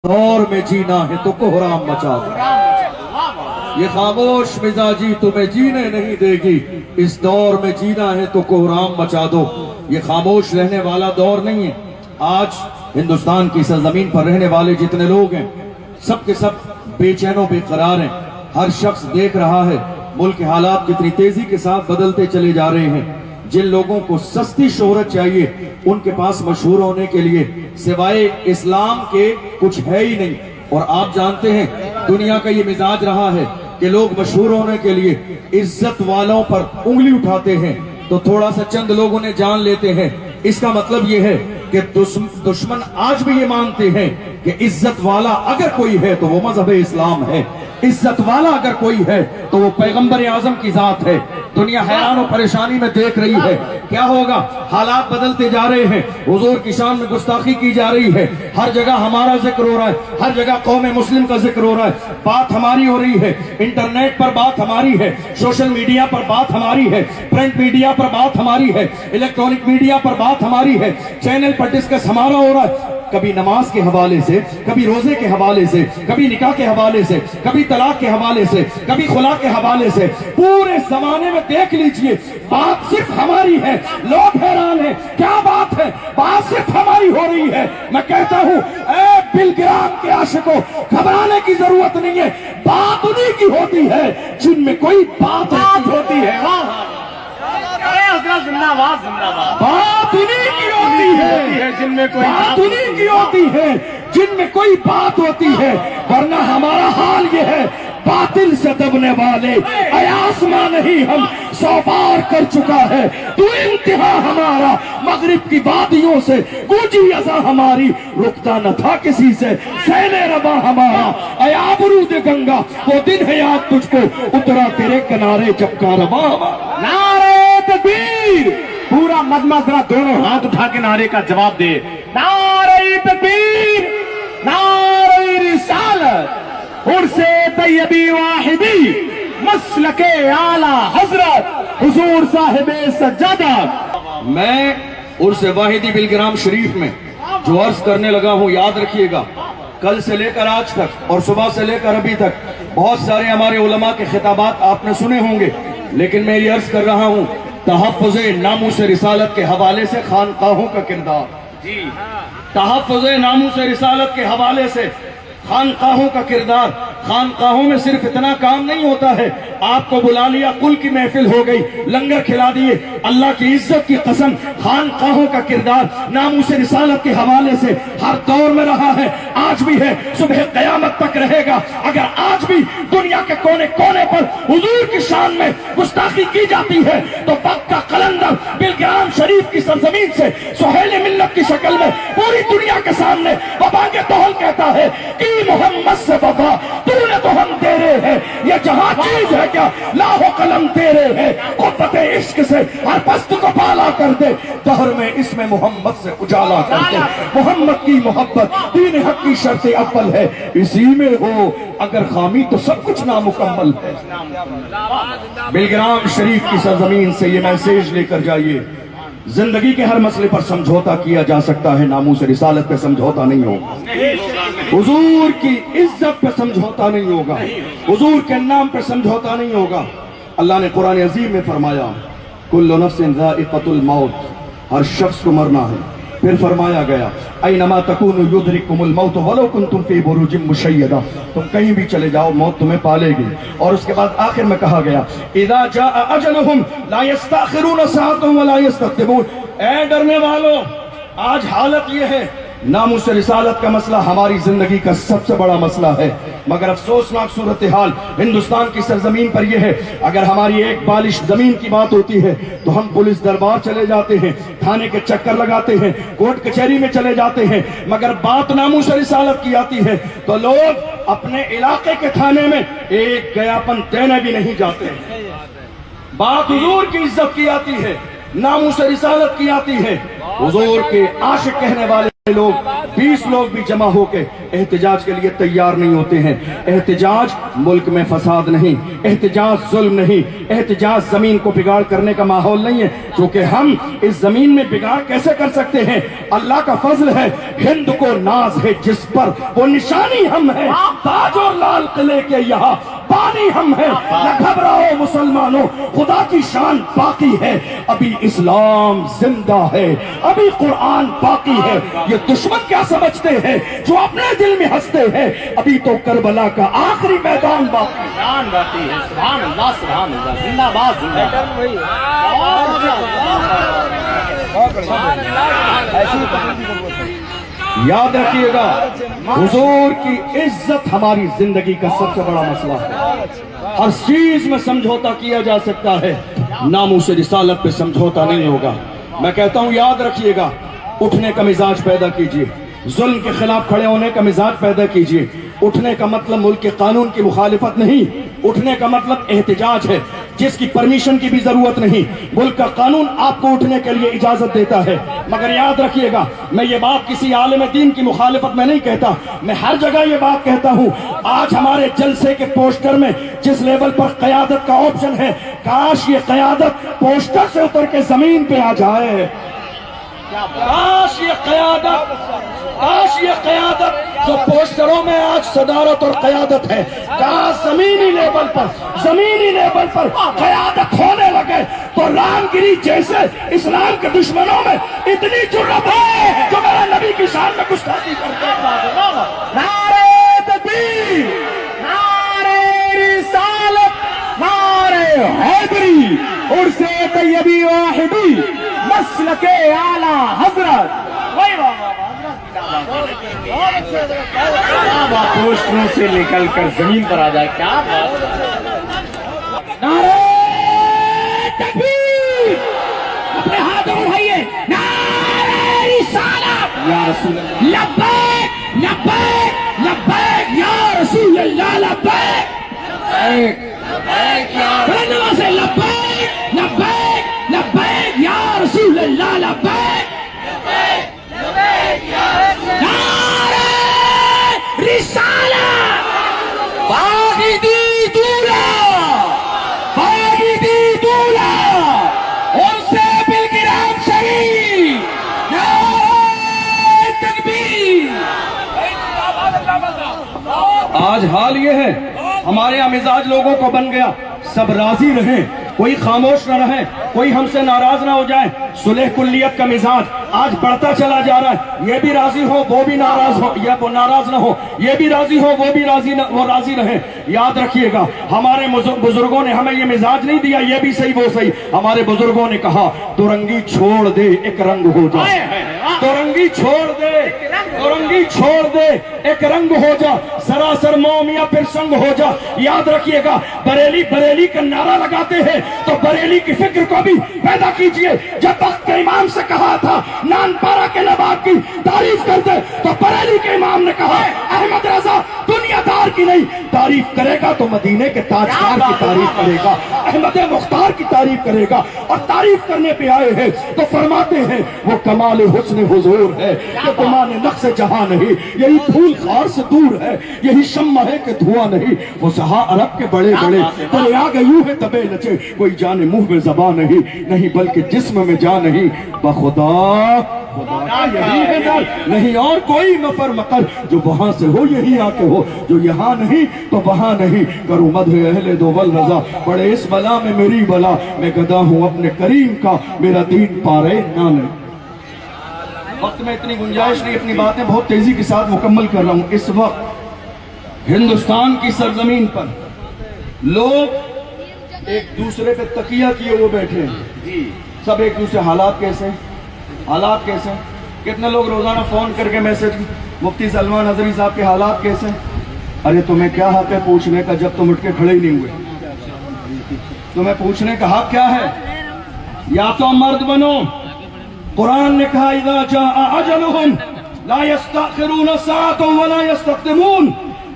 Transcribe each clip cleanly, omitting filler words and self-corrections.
दौर में जीना है तो कोहराम मचा दो। ये खामोश मिजाजी तुम्हें जीने नहीं देगी, इस दौर में जीना है तो कोहराम मचा दो। ये खामोश रहने वाला दौर नहीं है। आज हिंदुस्तान की सरजमीन पर रहने वाले जितने लोग हैं, सब के सब बेचैनो बेकरार हैं। हर शख्स देख रहा है मुल्क के हालात कितनी तेजी के साथ बदलते चले जा रहे हैं। जिन लोगों को सस्ती शोहरत चाहिए, उनके पास मशहूर होने के लिए सिवाय इस्लाम के कुछ है ही नहीं। और आप जानते हैं दुनिया का ये मिजाज रहा है कि लोग मशहूर होने के लिए इज्जत वालों पर उंगली उठाते हैं, तो थोड़ा सा चंद लोग उन्हें जान लेते हैं। इसका मतलब ये है कि दुश्मन आज भी ये मानते हैं कि इज्जत वाला अगर कोई है तो वो मजहब इस्लाम है, इज्जत वाला अगर कोई है तो वो पैगंबर आजम की जात है। दुनिया हैरान और परेशानी में देख रही है क्या होगा। हालात बदलते जा रहे हैं, हुजूर की शान में गुस्ताखी की जा रही है, हर जगह हमारा जिक्र हो रहा है, हर जगह कौम मुस्लिम का जिक्र हो रहा है, बात हमारी हो रही है, इंटरनेट पर बात हमारी है, सोशल मीडिया पर बात हमारी है, प्रिंट मीडिया पर बात हमारी है, इलेक्ट्रॉनिक मीडिया पर बात हमारी है, चैनल पर डिस्कस हमारा हो रहा है। कभी नमाज के हवाले से, कभी रोजे के हवाले से, कभी निकाह के हवाले से, कभी तलाक के हवाले से, कभी खुला के हवाले से, पूरे जमाने में देख लीजिए बात सिर्फ हमारी है। लोग हैरान हैं, क्या बात है, बात सिर्फ हमारी हो रही है। मैं कहता हूँ ए बिलग्राम के आशिकों, घबराने की जरूरत नहीं है। बात उन्हीं की होती है जिनमें कोई बात होती है। जिंदाबाद जिंदाबाद। बात उन्हीं की होती है जिनमें कोई बात उन्हीं की होती है जिनमें कोई बात होती है। वरना हमारा हाल ये है, बातिल से दबने वाले आसमां नहीं हम 100 बार कर चुका है। तू इंतहा हमारा मगरिब की वादियों से गूंजी अज़ा हमारी, रुकता न था किसी से सैने रबा हमारा। अयाबरूद गंगा वो दिन है याद तुझको, उतरा तेरे किनारे जब का रबा हमारा। नारे तकबीर। पूरा मजमा जरा दोनों हाथ उठा के नारे का जवाब दे। नारे तकबीर, नारे रिसालत, उर्से तैयबी वाहिदी, मसलके आला हजरत हुजूर साहिबे सज्जादा। मैं उर्से वाहिदी बिलग्राम शरीफ में जो अर्ज करने लगा हूँ, याद रखिएगा कल से लेकर आज तक और सुबह से लेकर अभी तक बहुत सारे हमारे उलमा के खिताबात आपने सुने होंगे, लेकिन मैं ये अर्ज कर रहा हूँ तहफ़्फ़ुज़े नामूस रिसालत के हवाले से खानकाहों का किरदार। जी, तहफ़्फ़ुज़े नामूस रिसालत के हवाले से खानकाहों का किरदार। खानकाहों में सिर्फ इतना काम नहीं होता है, आपको बुला लिया, कुल की महफिल हो गई, लंगर खिला दिए, अल्लाह की इज्जत की कसम। खानकाहों का किरदार नामूस रिसालत के हवाले से हर दौर में रहा है, आज भी है, सुबह क़यामत तक रहेगा। अगर आज भी दुनिया के कोने कोने पर हुजूर की शान में गुस्ताखी की जाती है तो वक्त का कलंदर बिलग्राम शरीफ की सरजमीन से सुहेल मिल्लत की शक्ल में पूरी दुनिया के सामने वबागे तोहल कहता है कि मोहम्मद से वफा तूने तो हम तेरे हैं, ये जहां चीज है क्या लाहो कलम तेरे है। कुव्वते इश्क से हर पस्त को पाला कर दे, दहर में इसमें मोहम्मद से उजाला कर दे। मोहम्मद की मोहब्बत दीन हक की शर्त अव्वल है, इसी में हो अगर खामी तो सब कुछ नामुकम्मल है। बिलग्राम शरीफ की सरजमीन से ये मैसेज लेकर जाइए, जिंदगी के हर मसले पर समझौता किया जा सकता है, नामूस रिसालत पे समझौता नहीं होगा, हुजूर की इज्जत पे समझौता नहीं होगा, हुजूर के नाम पे समझौता नहीं होगा। अल्लाह ने कुरान अजीम में फरमाया कुल्लु नफ्सिन ज़ाइक़तुल मौत, हर शख्स को मरना है। फिर फरमाया गया ऐनमा तकूनु युद्रिकुमुल मौत वलो कुंतुम फी बुरूजिम मुशय्यदा, तुम कहीं भी चले जाओ मौत तुम्हें पालेगी। और उसके बाद आखिर में कहा गया इज़ा जाअ अजलुहुम ला यस्तअखिरून सअतन वला यस्तक़दिमून। ऐ डरने वालों, आज हालत ये है, नामूस रिसालत का मसला हमारी जिंदगी का सबसे बड़ा मसला है, मगर अफसोसनाक सूरत हाल हिंदुस्तान की सरजमीन पर यह है, अगर हमारी एक बालिश जमीन की बात होती है तो हम पुलिस दरबार चले जाते हैं, थाने के चक्कर लगाते हैं, कोर्ट कचहरी में चले जाते हैं, मगर बात नामूस रिसालत की आती है तो लोग अपने इलाके के थाने में एक गयापन देने भी नहीं जाते। बात हुजूर की इज्जत की आती है, नामूस रिसालत की आती है, हुजूर के आशिक कहने वाले लोग 20 लोग भी जमा होके एहतजाज के लिए तैयार नहीं होते हैं। एहतजाज मुल्क में फसाद नहीं, एहतजाज जुल्म नहीं, एहतजाज जमीन को बिगाड़ करने का माहौल नहीं है। क्योंकि हम इस जमीन में बिगाड़ कैसे कर सकते हैं? अल्लाह का फजल है, हिंद को नाज है जिस पर, वो निशानी हम है, ताज और लाल किले के यहाँ पानी हम है। न घबराओ मुसलमानों, खुदा की शान बाकी है, अभी इस्लाम जिंदा है, अभी कुरान बाकी है। ये दुश्मन क्या समझते हैं जो अपने दिल में हंसते हैं? अभी तो करबला का आखिरी मैदान बाकी है। सुभान अल्लाह, सुभान अल्लाह, जिंदाबाद याद रखिएगा, हुजूर की इज्जत हमारी जिंदगी का सबसे बड़ा मसला है। हर चीज में समझौता किया जा सकता है, नामूस रिसालत पे समझौता नहीं होगा। मैं कहता हूं याद रखिएगा, उठने का मिजाज पैदा कीजिए, जुल्म के खिलाफ खड़े होने का मिजाज पैदा कीजिए। उठने का मतलब मुल्क के कानून की मुखालिफत नहीं, उठने का मतलब एहतजाज है जिसकी परमिशन की भी जरूरत नहीं। मुल्क का कानून आपको उठने के लिए इजाजत देता है। मगर याद रखिएगा, मैं ये बात किसी आलिम दीन की मुखालिफत में नहीं कहता, मैं हर जगह ये बात कहता हूँ। आज हमारे जलसे के पोस्टर में जिस लेवल पर क़यादत का ऑप्शन है, काश ये क़यादत पोस्टर से उतर के जमीन पे आ जाए। काश ये क़यादत जो पोस्टरों में आज सदारत और क़यादत है, काश जमीनी लेवल पर क़यादत होने लगे तो रामगिरी जैसे इस्लाम के दुश्मनों में इतनी जुर्रत है जो मेरा नबी की शान में गुस्ताखी करते हैं। नारे तकबीर, नारे रिसालत, नारे हैदरी, उर्से तैयबी वाहिदी, मसलके आला हजरत। पोस्टरों से निकल कर जमीन पर आ जाए, क्या नारे तकबीर, अपने हाथ उठाइए, नारे रिसालत, या रसूल अल्लाह, लब्बैक लब्बैक लब्बैक या रसूल अल्लाह, लब्बैक बुलंदों से लब्बैक लब्बैक लब्बैक या रसूल अल्लाह, लब्बैक नारे रिसालत, बागिदी दूल्हा, बागिदी दूल्हा, उनसे बिलकिराम शरीफ, नारे तकबीर। आज हाल ये है, हमारे यहाँ मिजाज लोगों को बन गया, सब राजी रहें, कोई खामोश न रहे, कोई हमसे नाराज ना हो जाए। सुलह कुल्लियत का मिजाज आज बढ़ता चला जा रहा है। ये भी राजी हो, वो भी नाराज हो, या वो नाराज ना हो, ये भी राजी हो, वो भी राजी रहे। याद रखिएगा, हमारे बुजुर्गों ने हमें ये मिजाज नहीं दिया, ये भी सही वो सही। हमारे बुजुर्गों ने कहा, दुरंगी छोड़ दे एक रंग हो जा, दुरंगी छोड़ दे, दुरंगी छोड़ दे एक रंग हो जा, सरासर मौम या फिर संग हो जा। याद रखिएगा, बरेली बरेली का नारा लगाते हैं तो बरेली की फिक्र को भी पैदा कीजिए। जब तक के इमाम से कहा था नानपारा के नवाब की तारीफ करते, तो बरेली के इमाम ने कहा अहमद रजा दुनियादार की नहीं तारीफ करेगा तो मदीने के ताजदार की तारीफ करेगा, अहमद मुख्तार की तारीफ करेगा। और तारीफ करने पे आए हैं तो फरमाते हैं वो कमाल हुस्न हुजूर है कि तुमाने नक्श जहां नहीं, यही फूल खार से दूर है, यही शम्मा है कि धुआं नहीं। वो सहा अरब के बड़े बड़े तेरे आगे यूं है तबे नचे, कोई जाने मुंह में ज़बान नहीं, नहीं बल्कि जिस्म में जान नहीं। बखुदा खुदा का यही है डर, नहीं और कोई मफर मकर, जो वहां से हो यही आके हो, जो यहाँ नहीं तो वहां नहीं। करूँ मध्य अहले दो बल रजा, बड़े इस बला में मेरी बला, मैं गदा हूँ अपने करीम का, मेरा दीन पारे ना नहीं। वक्त में इतनी गुंजाइश नहीं, अपनी बातें बहुत तेजी के साथ मुकम्मल कर रहा हूँ। इस वक्त हिंदुस्तान की सरजमीन पर लोग एक दूसरे पे तकिया किए हुए बैठे हैं जी, सब एक दूसरे हालात कैसे कितने लोग रोजाना फोन करके मैसेज, मुफ्ती सलमान नजरी साहब के हालात कैसे। अरे तुम्हें क्या हक है पूछने का जब तुम उठ के खड़े ही नहीं हुए? तुम्हें पूछने का हक क्या है? या तो मर्द बनो, कुरान ने कहा इज़ा जाअ अजलुहुम ला यस्तअखिरून साअतन वला यस्तक़दिमून।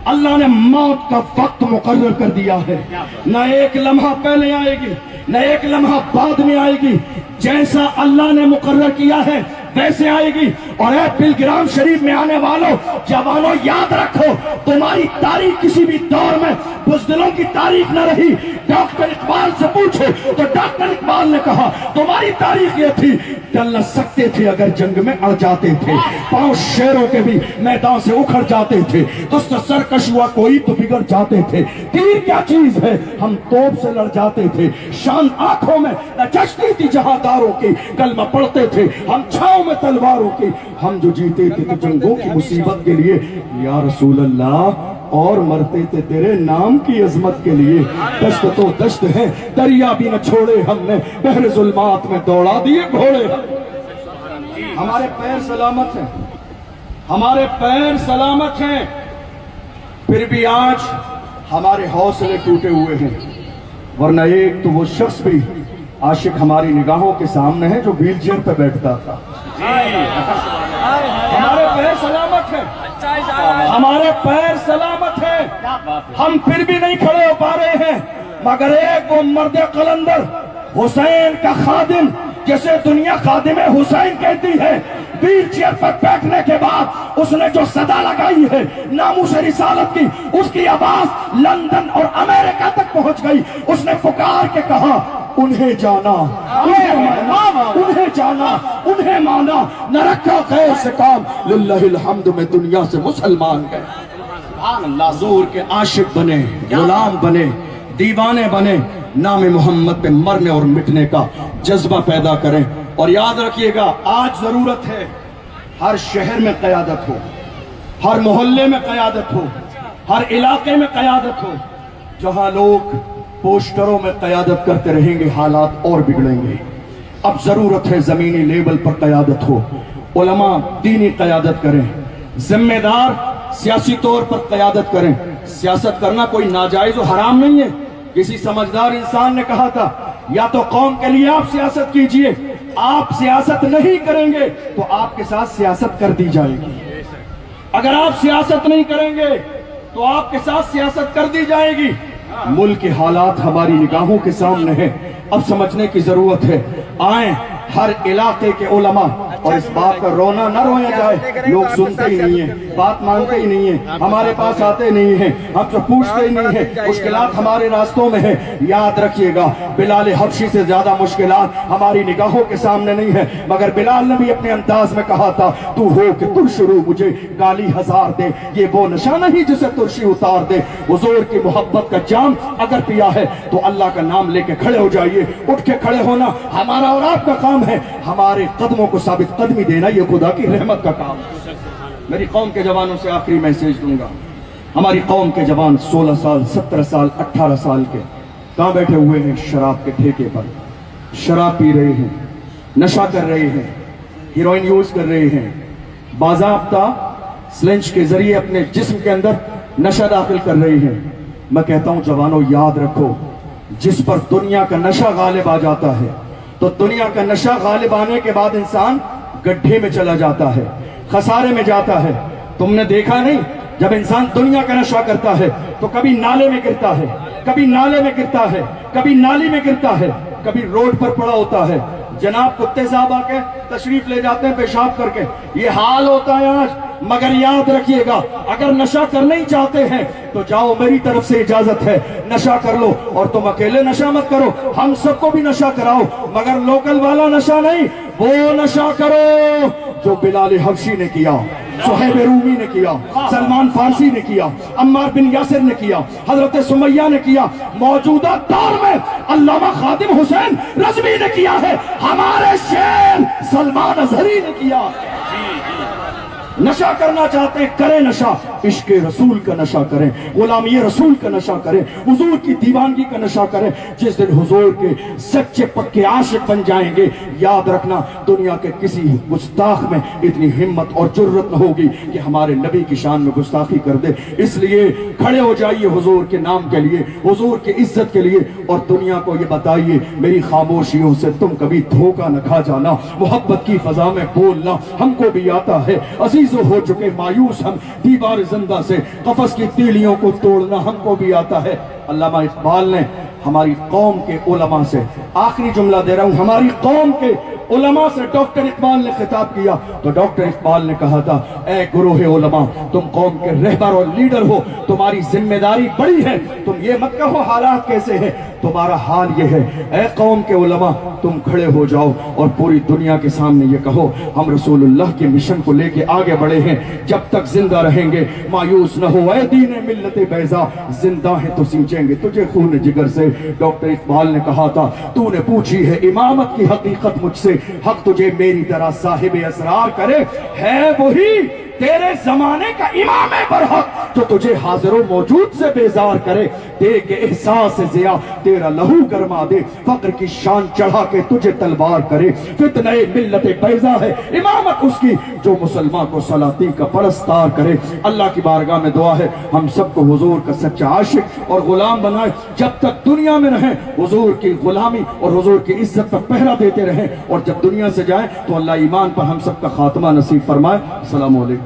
अल्लाह ने मौत का वक्त मुकर्रर कर दिया है, न एक लम्हा पहले आएगी न एक लम्हा बाद में आएगी। जैसा अल्लाह ने मुकर्रर किया है वैसे आएगी। और ऐ बिलग्राम शरीफ में आने वालों, जवानों, याद रखो तुम्हारी तारीख किसी भी दौर में बुज़दिलों की तारीख न रही। डॉक्टर इकबाल से पूछो तो डॉक्टर इकबाल ने कहा तुम्हारी तारीख ये थी, चल न सकते थे अगर जंग में अड़ जाते थे, पांव शेरों के भी मैदान से उखड़ जाते थे, दुष्ट सरकश हुआ कोई तो बिगड़ जाते थे, तीर क्या चीज है हम तोप से लड़ जाते थे, शान आंखों में न जचती थी जहादारों की, कलमा पढ़ते थे हम छांव में तलवारों की, हम जो जीते थे तो जंगों की मुसीबत के लिए या रसूल अल्लाह, और मरते थे तेरे नाम की अजमत के लिए। दश्त तो दश्त है, दरिया भी न छोड़े हमने, बहर जुल्मात में दौड़ा दिए घोड़े। हमारे पैर सलामत हैं, हमारे पैर सलामत हैं, फिर भी आज हमारे हौसले टूटे हुए हैं। वरना एक तो वो शख्स भी आशिक हमारी निगाहों के सामने है जो व्हील चेयर पे बैठता था। हमारे पैर सलामत हैं, हमारे पैर सलामत हैं, हम फिर भी नहीं खड़े हो पा रहे हैं। मगर एक वो मर्द कलंदर हुसैन का खादिम, जिसे दुनिया खादिम हुसैन कहती है, व्हील चेयर पर बैठने के बाद उसने जो सदा लगाई है नामूस रिसालत की, उसकी आवाज लंदन और अमेरिका तक पहुंच गई। उसने पुकार के कहा उन्हें जाना, उन्हें माना, उन्हें जाना, उन्हें माना, न रखा खैर से काम, लिल्लाहिल हम्द में दुनिया से मुसलमान गए। हुजूर के आशिक बने, गुलाम बने, दीवाने बने, नाम मोहम्मद पे मरने और मिटने का जज्बा पैदा करें। और याद रखिएगा, आज जरूरत है हर शहर में क़यादत हो, हर मोहल्ले में क़यादत हो, हर इलाके में क़यादत हो। जहां लोग पोस्टरों में क़यादत करते रहेंगे हालात और बिगड़ेंगे। अब जरूरत है जमीनी लेवल पर क़यादत हो, उलमा दीनी क़यादत करें, जिम्मेदार सियासी तौर पर क़यादत करें। सियासत करना कोई नाजायज और हराम नहीं है। किसी समझदार इंसान ने कहा था, या तो कौम के लिए आप सियासत कीजिए, आप सियासत नहीं करेंगे तो आपके साथ सियासत कर दी जाएगी। अगर आप सियासत नहीं करेंगे तो आपके साथ सियासत कर दी जाएगी। मुल्क के हालात हमारी निगाहों के सामने है, अब समझने की जरूरत है। आए हर इलाके के उलमा, और इस बात का रोना न रोया जाए, लोग सुनते ही नहीं है, बात मानते ही नहीं है, हमारे पास आते नहीं है, हमसे पूछते ही नहीं है, मुश्किलात हमारे रास्तों में है। याद रखिएगा, बिलाल हबशी से ज्यादा मुश्किलात हमारी निगाहों के सामने नहीं है, मगर बिलाल ने भी अपने अंदाज में कहा था, तू हो कि तुरशरू मुझे गाली हजार दे, ये वो नशा नहीं जिसे तुरशी उतार दे। हुजूर की मोहब्बत का जाम अगर पिया है तो अल्लाह का नाम लेके खड़े हो जाइए। उठ के खड़े होना हमारा और आपका काम है, हमारे कदमों को साबित कदमी देना ये खुदा की रहमत का काम है। मेरी कौम के जवानों से आखिरी मैसेज दूंगा। हमारी कौम के जवान 16 साल, 17 साल, 18 साल के कहां बैठे हुए हैं? शराब के ठेके पर शराब पी रहे हैं, नशा कर रहे हैं, हीरोइन यूज कर रहे हैं, बाज़ाब्ता स्लिंच के जरिए अपने जिस्म के अंदर नशा दाखिल कर रहे हैं। मैं कहता हूं जवानों, याद रखो, जिस पर दुनिया का नशा गालिब आ जाता है तो दुनिया का नशा गालिब आने के बाद इंसान गड्ढे में चला जाता है, खसारे में जाता है। तुमने देखा नहीं, जब इंसान दुनिया का नशा करता है तो कभी नाले में गिरता है, कभी नाले में गिरता है, कभी नाली में गिरता है, कभी रोड पर पड़ा होता है। जनाब कुत्ते साहब आके तशरीफ ले जाते हैं पेशाब करके, ये हाल होता है आज। मगर याद रखिएगा, अगर नशा करना ही चाहते हैं तो जाओ, मेरी तरफ से इजाजत है, नशा कर लो। और तुम अकेले नशा मत करो, हम सबको भी नशा कराओ, मगर लोकल वाला नशा नहीं, वो नशा करो जो बिलाल हबशी ने किया, सुहैब रूमी ने किया, सलमान फारसी ने किया, अम्मार बिन यासिर ने किया, हजरत सुमैया ने किया, मौजूदा दौर में अल्लामा खादिम हुसैन रज़वी ने किया है, हमारे शेर सलमान अजहरी ने किया। नशा करना चाहते हैं, करें नशा, इश्क रसूल का नशा करें, गुलामी रसूल का नशा करें, हुजूर की दीवानगी का नशा करें। जिस दिन हुजूर के सच्चे पक्के आशिक बन जाएंगे, याद रखना दुनिया के किसी गुस्ताख में इतनी हिम्मत और जुर्रत न होगी कि हमारे नबी की शान में गुस्ताखी कर दे। इसलिए खड़े हो जाइए हुजूर के नाम के लिए, हुजूर की इज्जत के लिए, और दुनिया को ये बताइए, मेरी खामोशियों से तुम कभी धोखा न खा जाना, मोहब्बत की फजा में बोलना हमको भी आता है। अजीजों हो चुके मायूस हम दीवार जिंदा से, कफस की तीलियों को तोड़ना हमको भी आता है। अल्लामा इकबाल ने हमारी कौम के उलमा से, आखिरी जुमला दे रहा हूं, हमारी कौम के उलमा से डॉक्टर इकबाल ने खिताब किया तो डॉक्टर इकबाल ने कहा था, ए गुरोह उलमा, तुम कौम के रहबर और लीडर हो, तुम्हारी जिम्मेदारी बड़ी है, तुम ये मत कहो हालात कैसे हैं, तुम्हारा हाल ये है। ए कौम के उलमा, तुम खड़े हो जाओ और पूरी दुनिया के सामने ये कहो, हम रसूलुल्लाह के मिशन को लेके आगे बढ़े हैं, जब तक जिंदा रहेंगे मायूस न हो ऐ दीन मिल्लत बैज़ा, जिंदा है तो सींचेंगे तुझे खून जिगर से। डॉक्टर इकबाल ने कहा था, तूने पूछी है इमामत की हकीकत मुझसे, हक तुझे मेरी तरह साहिब असरार करे, है वही तेरे जमाने का इमाम बरहक जो तुझे हाजिर मौजूद से बेजार करे, दे के एहसास जिया तेरा लहू गरमा दे, फक्र की शान चढ़ा के तुझे तलवार करे, फितने मिल्लत बैज़ा है इमामत उसकी जो मुसलमान को सलाती का परस्तार करे। अल्लाह की बारगाह में दुआ है हम सबको हुजूर का सच्चा आशिक और गुलाम बनाए, जब तक दुनिया में रहें हुजूर की गुलामी और हुजूर की इज्जत पर पहरा देते रहें, और जब दुनिया से जाएं तो अल्लाह ईमान पर हम सबका खात्मा नसीब फरमाए। अस्सलामु अलैकुम।